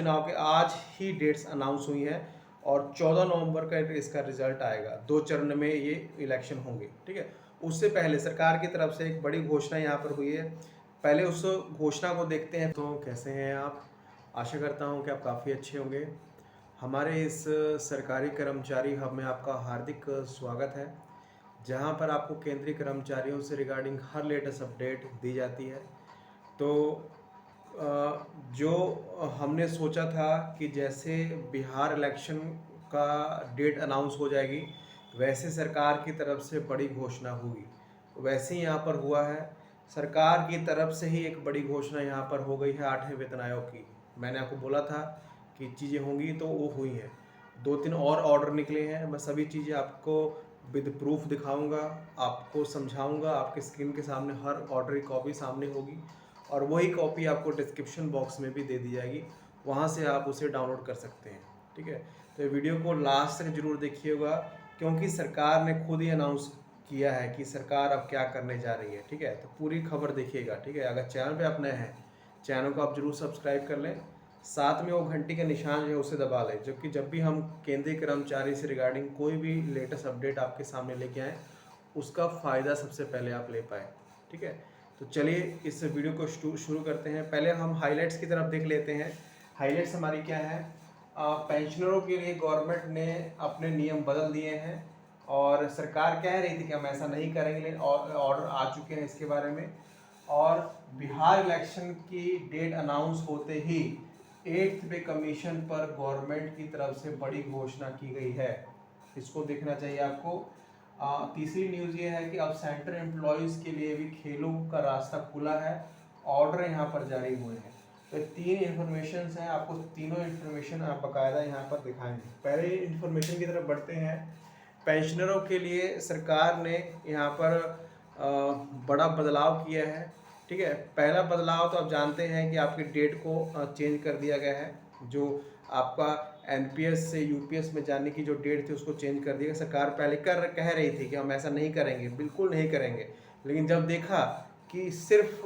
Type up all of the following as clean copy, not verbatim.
चुनाव के आज ही डेट्स अनाउंस हुई हैं और 14 नवंबर का इसका रिजल्ट आएगा। 2 चरण में ये इलेक्शन होंगे, ठीक है। उससे पहले सरकार की तरफ से एक बड़ी घोषणा यहाँ पर हुई है। पहले उस घोषणा को देखते हैं। तो कैसे हैं आप? आशा करता हूँ कि आप काफ़ी अच्छे होंगे। हमारे इस सरकारी कर्मचारी हब में आपका हार्दिक स्वागत है, जहाँ पर आपको केंद्रीय कर्मचारियों से रिगार्डिंग हर लेटेस्ट अपडेट दी जाती है। तो जो हमने सोचा था कि जैसे बिहार इलेक्शन का डेट अनाउंस हो जाएगी, वैसे सरकार की तरफ से बड़ी घोषणा होगी, वैसे ही यहाँ पर हुआ है। सरकार की तरफ से ही एक बड़ी घोषणा यहाँ पर हो गई है 8वें वेतन आयोग की। मैंने आपको बोला था कि चीज़ें होंगी, तो वो हुई हैं। 2-3 और ऑर्डर निकले हैं। मैं सभी चीज़ें आपको विद प्रूफ दिखाऊंगा, आपको समझाऊंगा। आपके स्क्रीन के सामने हर ऑर्डर की कॉपी सामने होगी और वही कॉपी आपको डिस्क्रिप्शन बॉक्स में भी दे दी जाएगी, वहाँ से आप उसे डाउनलोड कर सकते हैं, ठीक है। तो वीडियो को लास्ट तक जरूर देखिएगा, क्योंकि सरकार ने खुद ही अनाउंस किया है कि सरकार अब क्या करने जा रही है, ठीक है। तो पूरी खबर देखिएगा, ठीक है। अगर चैनल पे आप नए हैं, चैनल को आप जरूर सब्सक्राइब कर लें, साथ में वो घंटी का निशान जो है उसे दबा लें, जबकि जब भी हम केंद्रीय कर्मचारी से रिगार्डिंग कोई भी लेटेस्ट अपडेट आपके सामने लेके आएँ, उसका फ़ायदा सबसे पहले आप ले पाएँ, ठीक है। तो चलिए इस वीडियो को शुरू करते हैं। पहले हम हाइलाइट्स की तरफ देख लेते हैं। हाइलाइट्स हमारी क्या है? पेंशनरों के लिए गवर्नमेंट ने अपने नियम बदल दिए हैं और सरकार कह रही थी कि हम ऐसा नहीं करेंगे, लेकिन ऑर्डर आ चुके हैं इसके बारे में। और बिहार इलेक्शन की डेट अनाउंस होते ही 8th पे कमीशन पर गवर्नमेंट की तरफ से बड़ी घोषणा की गई है। इसको देखना चाहिए आपको। तीसरी न्यूज़ ये है कि अब सेंट्रल एम्प्लॉयज़ के लिए भी खेलों का रास्ता खुला है, ऑर्डर यहाँ पर जारी हुए हैं। तो 3 इन्फॉर्मेशन हैं, आपको तीनों इन्फॉर्मेशन आप बाकायदा यहाँ पर दिखाएंगे। पहले इन्फॉर्मेशन की तरफ बढ़ते हैं। पेंशनरों के लिए सरकार ने यहाँ पर बड़ा बदलाव किया है, ठीक है। पहला बदलाव तो आप जानते हैं कि आपकी डेट को चेंज कर दिया गया है। जो आपका एनपीएस से यूपीएस में जाने की जो डेट थी उसको चेंज कर दिया। सरकार पहले कह रही थी कि हम ऐसा नहीं करेंगे, बिल्कुल नहीं करेंगे, लेकिन जब देखा कि सिर्फ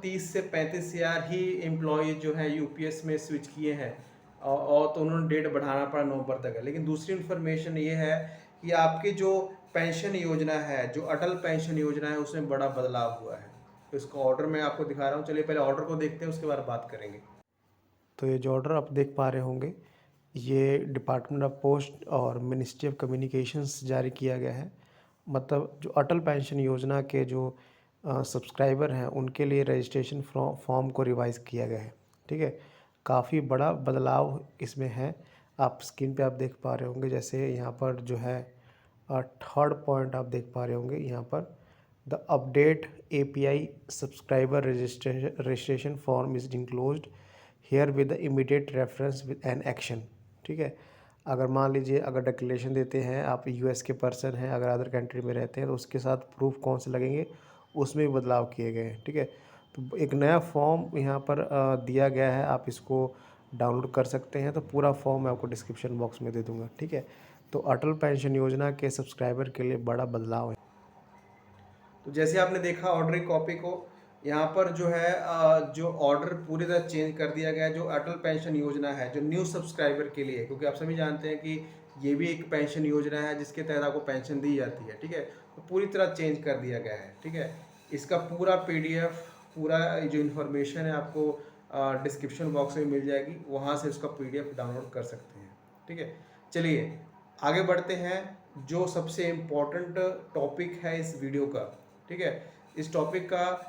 30 से 35 हज़ार ही एम्प्लॉय जो है यूपीएस में स्विच किए हैं, और तो उन्होंने डेट बढ़ाना पड़ा नवंबर तक है। लेकिन दूसरी इन्फॉर्मेशन ये है कि आपकी जो पेंशन योजना है, जो अटल पेंशन योजना है, उसमें बड़ा बदलाव हुआ है। तो इसका ऑर्डर मैं आपको दिखा रहा हूँ। चलिए पहले ऑर्डर को देखते हैं, उसके बाद बात करेंगे। तो ये जो ऑर्डर आप देख पा रहे होंगे, ये डिपार्टमेंट ऑफ पोस्ट और मिनिस्ट्री ऑफ कम्युनिकेशंस जारी किया गया है। मतलब जो अटल पेंशन योजना के जो सब्सक्राइबर हैं, उनके लिए रजिस्ट्रेशन फॉर्म को रिवाइज़ किया गया है, ठीक है। काफ़ी बड़ा बदलाव इसमें है। आप स्क्रीन पे आप देख पा रहे होंगे, जैसे यहाँ पर जो है थर्ड पॉइंट आप देख पा रहे होंगे यहाँ पर, the update API subscriber registration form is enclosed here with the immediate reference with an action, ठीक है। अगर मान लीजिए अगर डिक्लेरेशन देते हैं, आप यूएस के पर्सन हैं, अगर अदर कंट्री में रहते हैं, तो उसके साथ प्रूफ कौन से लगेंगे, उसमें भी बदलाव किए गए हैं, ठीक है। तो एक नया फॉर्म यहाँ पर दिया गया है, आप इसको डाउनलोड कर सकते हैं। तो पूरा फॉर्म मैं आपको डिस्क्रिप्शन बॉक्स में दे दूँगा, ठीक है। तो अटल पेंशन योजना के सब्सक्राइबर के लिए बड़ा बदलाव है। तो जैसे आपने देखा ऑर्डर की कॉपी को, यहाँ पर जो है जो ऑर्डर पूरी तरह चेंज कर दिया गया है। जो अटल पेंशन योजना है, जो न्यू सब्सक्राइबर के लिए, क्योंकि आप सभी जानते हैं कि ये भी एक पेंशन योजना है जिसके तहत आपको पेंशन दी जाती है, ठीक है। तो पूरी तरह चेंज कर दिया गया है, ठीक है। इसका पूरा पीडीएफ, पूरा जो इन्फॉर्मेशन है, आपको डिस्क्रिप्शन बॉक्स में मिल जाएगी, वहाँ से उसका पीडीएफ डाउनलोड कर सकते हैं, ठीक है। चलिए आगे बढ़ते हैं। जो सबसे इम्पोर्टेंट टॉपिक है इस वीडियो का, ठीक है, इस टॉपिक का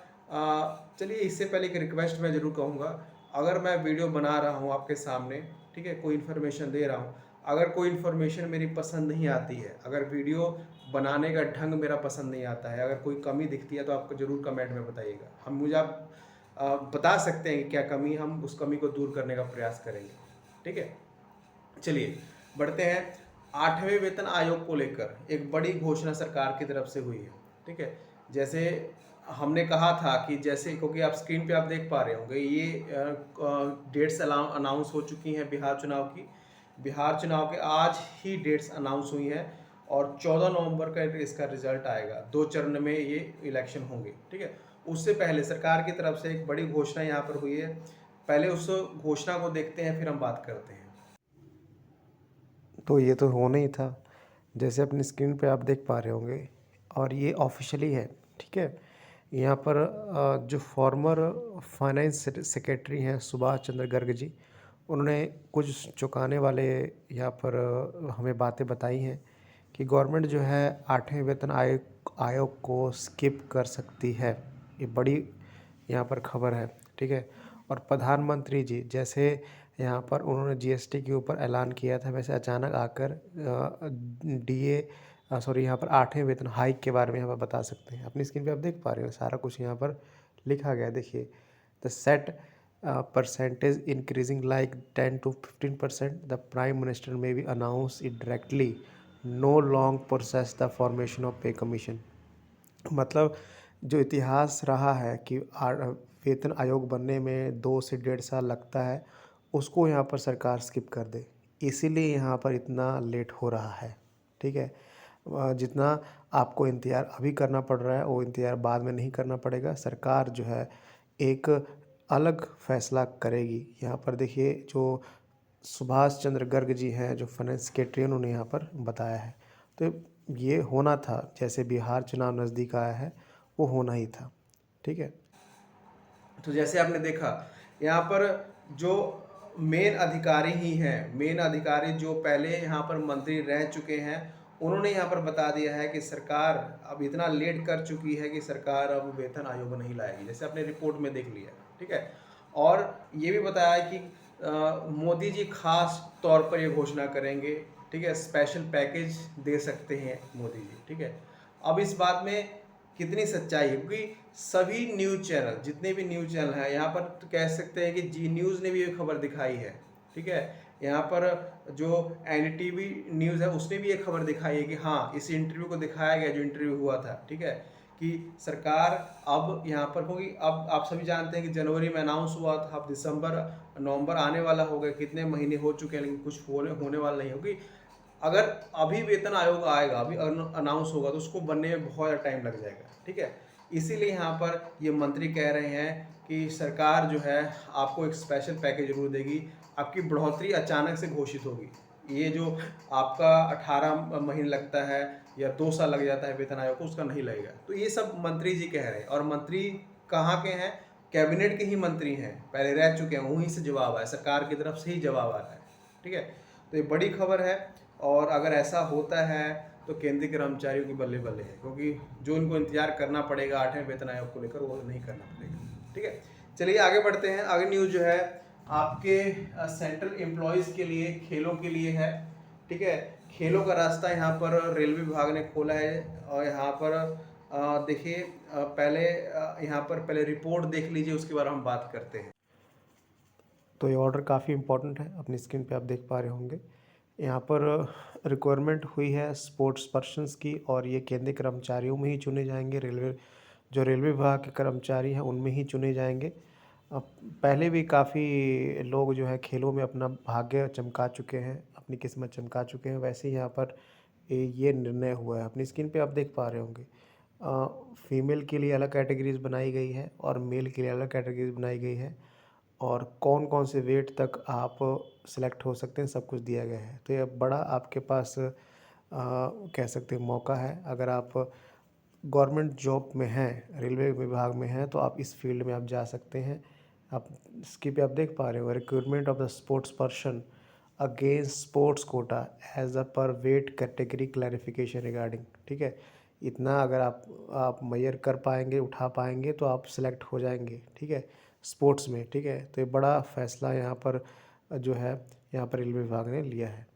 चलिए इससे पहले एक रिक्वेस्ट मैं ज़रूर कहूँगा। अगर मैं वीडियो बना रहा हूँ आपके सामने, ठीक है, कोई इन्फॉर्मेशन दे रहा हूँ, अगर कोई इन्फॉर्मेशन मेरी पसंद नहीं आती है, अगर वीडियो बनाने का ढंग मेरा पसंद नहीं आता है, अगर कोई कमी दिखती है, तो आपको ज़रूर कमेंट में बताइएगा। मुझे आप बता सकते हैं कि क्या कमी, हम उस कमी को दूर करने का प्रयास करेंगे, ठीक है। चलिए बढ़ते हैं। 8वें वेतन आयोग को लेकर एक बड़ी घोषणा सरकार की तरफ से हुई है, ठीक है। जैसे हमने कहा था कि जैसे, क्योंकि आप स्क्रीन पे आप देख पा रहे होंगे, ये डेट्स अनाउंस हो चुकी हैं बिहार चुनाव की। बिहार चुनाव के आज ही डेट्स अनाउंस हुई हैं और 14 नवंबर का इसका रिजल्ट आएगा। 2 चरण में ये इलेक्शन होंगे, ठीक है। उससे पहले सरकार की तरफ से एक बड़ी घोषणा यहाँ पर हुई है। पहले उस घोषणा को देखते हैं, फिर हम बात करते हैं। तो ये तो होना ही था, जैसे अपनी स्क्रीन पे आप देख पा रहे होंगे, और ये ऑफिशियली है, ठीक है। यहाँ पर जो फॉर्मर फाइनेंस सेक्रेटरी हैं सुभाष चंद्र गर्ग जी, उन्होंने कुछ चौंकाने वाले यहाँ पर हमें बातें बताई हैं कि गवर्नमेंट जो है 8वें वेतन आयोग को स्किप कर सकती है। ये बड़ी यहाँ पर खबर है, ठीक है। और प्रधानमंत्री जी जैसे यहाँ पर उन्होंने जीएसटी के ऊपर ऐलान किया था, वैसे अचानक आकर डीए सॉरी यहाँ पर 8वें वेतन हाइक के बारे में यहाँ पर बता सकते हैं। अपनी स्क्रीन पे आप देख पा रहे हो सारा कुछ यहाँ पर लिखा गया है, देखिए। The set percentage increasing like 10 to 15%, the prime minister may be announce it directly, no long process the formation of pay commission. मतलब जो इतिहास रहा है कि वेतन आयोग बनने में 2 से 1.5 साल लगता है, उसको यहाँ पर सरकार स्किप कर दे, इसीलिए यहाँ पर इतना लेट हो रहा है, ठीक है। जितना आपको इंतज़ार अभी करना पड़ रहा है, वो इंतज़ार बाद में नहीं करना पड़ेगा। सरकार जो है एक अलग फैसला करेगी। यहाँ पर देखिए जो सुभाष चंद्र गर्ग जी हैं, जो फाइनेंस सेक्रेटरी, उन्होंने यहाँ पर बताया है। तो ये होना था, जैसे बिहार चुनाव नज़दीक आया है, वो होना ही था, ठीक है। तो जैसे आपने देखा यहाँ पर जो मेन अधिकारी ही हैं, मेन अधिकारी जो पहले यहाँ पर मंत्री रह चुके हैं, उन्होंने यहाँ पर बता दिया है कि सरकार अब इतना लेट कर चुकी है कि सरकार अब वेतन आयोग नहीं लाएगी, जैसे आपने रिपोर्ट में देख लिया, ठीक है। और ये भी बताया कि मोदी जी खास तौर पर ये घोषणा करेंगे, ठीक है, स्पेशल पैकेज दे सकते हैं मोदी जी, ठीक है। अब इस बात में कितनी सच्चाई है, क्योंकि सभी न्यूज़ चैनल, जितने भी न्यूज़ चैनल हैं यहाँ पर, तो कह सकते हैं कि जी न्यूज़ ने भी ये खबर दिखाई है, ठीक है। यहाँ पर जो एनडीटीवी न्यूज़ है उसने भी ये खबर दिखाई है कि हाँ, इस इंटरव्यू को दिखाया गया, जो इंटरव्यू हुआ था, ठीक है, कि सरकार अब यहाँ पर होगी। अब आप सभी जानते हैं कि जनवरी में अनाउंस हुआ था, अब दिसंबर नवंबर आने वाला हो गया, कितने महीने हो चुके हैं, लेकिन कुछ होने वाला नहीं होगी। अगर अभी वेतन आयोग आएगा, अभी अनाउंस होगा, तो उसको बनने में बहुत ज़्यादा टाइम लग जाएगा, ठीक है। इसीलिए यहाँ पर ये मंत्री कह रहे हैं कि सरकार जो है आपको एक स्पेशल पैकेज जरूर देगी, आपकी बढ़ोतरी अचानक से घोषित होगी। ये जो आपका 18 महीने लगता है या 2 साल लग जाता है वेतन आयोग को, उसका नहीं लगेगा। तो ये सब मंत्री जी कह रहे हैं, और मंत्री कहाँ के हैं? कैबिनेट के ही मंत्री हैं, पहले रह चुके हैं, वहीं से जवाब आया, सरकार की तरफ से ही जवाब आ रहा है, ठीक है। तो ये बड़ी खबर है, और अगर ऐसा होता है तो केंद्रीय कर्मचारियों की बल्ले बल्ले है, क्योंकि जो इनको इंतजार करना पड़ेगा 8वें वेतन आयोग को लेकर, वो नहीं करना पड़ेगा, ठीक है। चलिए आगे बढ़ते हैं। आगे न्यूज़ जो है आपके सेंट्रल एम्प्लॉयज़ के लिए, खेलों के लिए है, ठीक है। खेलों का रास्ता यहाँ पर रेलवे विभाग ने खोला है, और यहाँ पर देखिए पहले यहाँ पर पहले रिपोर्ट देख लीजिए, उसके बाद हम बात करते हैं। तो ये ऑर्डर काफ़ी इम्पोर्टेंट है, अपनी स्क्रीन पे आप देख पा रहे होंगे। यहाँ पर रिक्वायरमेंट हुई है स्पोर्ट्स पर्सन्स की, और ये केंद्रीय कर्मचारियों में ही चुने जाएंगे। जो रेलवे विभाग के कर्मचारी हैं उनमें ही चुने जाएंगे। अब पहले भी काफ़ी लोग जो है खेलों में अपना भाग्य चमका चुके हैं, अपनी किस्मत चमका चुके हैं, वैसे ही यहाँ पर ये निर्णय हुआ है। अपनी स्क्रीन पे आप देख पा रहे होंगे। फीमेल के लिए अलग कैटेगरीज बनाई गई है और मेल के लिए अलग कैटेगरीज बनाई गई है, और कौन कौन से वेट तक आप सेलेक्ट हो सकते हैं, सब कुछ दिया गया है। तो ये बड़ा आपके पास कह सकते हैं मौका है। अगर आप गवर्नमेंट जॉब में हैं, रेलवे विभाग में हैं, तो आप इस फील्ड में आप जा सकते हैं। आप इसकी पे आप देख पा रहे हो, recruitment of the sports person against sports quota as a per weight category clarification regarding, ठीक है। इतना अगर आप मैयर कर पाएंगे, उठा पाएंगे, तो आप सेलेक्ट हो जाएंगे, ठीक है, स्पोर्ट्स में, ठीक है। तो ये बड़ा फैसला यहाँ पर जो है, यहाँ पर रेलवे विभाग ने लिया है।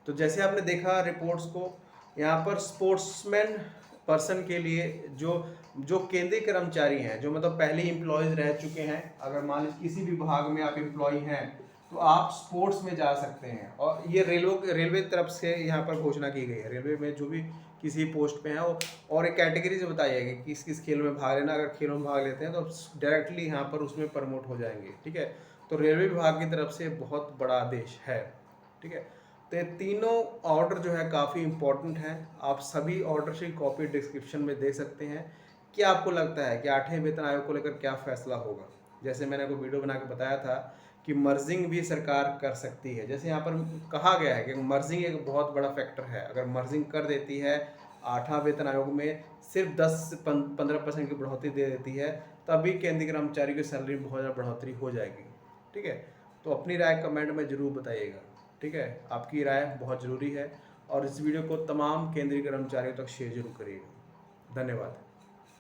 तो जैसे आपने देखा रिपोर्ट्स को, यहाँ पर स्पोर्ट्समैन पर्सन के लिए जो जो केंद्रीय कर्मचारी हैं, जो मतलब पहले एम्प्लॉयज़ रह चुके हैं, अगर मान लीजिए किसी भी विभाग में आप एम्प्लॉय हैं, तो आप स्पोर्ट्स में जा सकते हैं। और ये रेलवे तरफ से यहाँ पर घोषणा की गई है, रेलवे में जो भी किसी पोस्ट पे हैं वो, और एक कैटेगरी से बताई है कि किस किस खेल में भाग लेना। अगर खेलों में भाग लेते हैं तो डायरेक्टली यहाँ पर उसमें प्रमोट हो जाएंगे, ठीक है। तो रेलवे विभाग की तरफ से बहुत बड़ा आदेश है, ठीक है। तो ये तीनों ऑर्डर जो है काफ़ी इंपॉर्टेंट हैं। आप सभी ऑर्डर की कॉपी डिस्क्रिप्शन में दे सकते हैं। क्या आपको लगता है कि 8वें वेतन आयोग को लेकर क्या फैसला होगा? जैसे मैंने कोई वीडियो बना के बताया था कि मर्जिंग भी सरकार कर सकती है। जैसे यहाँ पर कहा गया है कि मर्जिंग एक बहुत बड़ा फैक्टर है। अगर मर्जिंग कर देती है 8वां वेतन आयोग में सिर्फ 10 से 15% की बढ़ोतरी दे देती है, तभी केंद्रीय कर्मचारी की सैलरी में बहुत ज़्यादा बढ़ोतरी हो जाएगी। ठीक है, तो अपनी राय कमेंट में ज़रूर बताइएगा। ठीक है, आपकी राय बहुत ज़रूरी है और इस वीडियो को तमाम केंद्रीय कर्मचारियों तक शेयर जरूर करिएगा। धन्यवाद।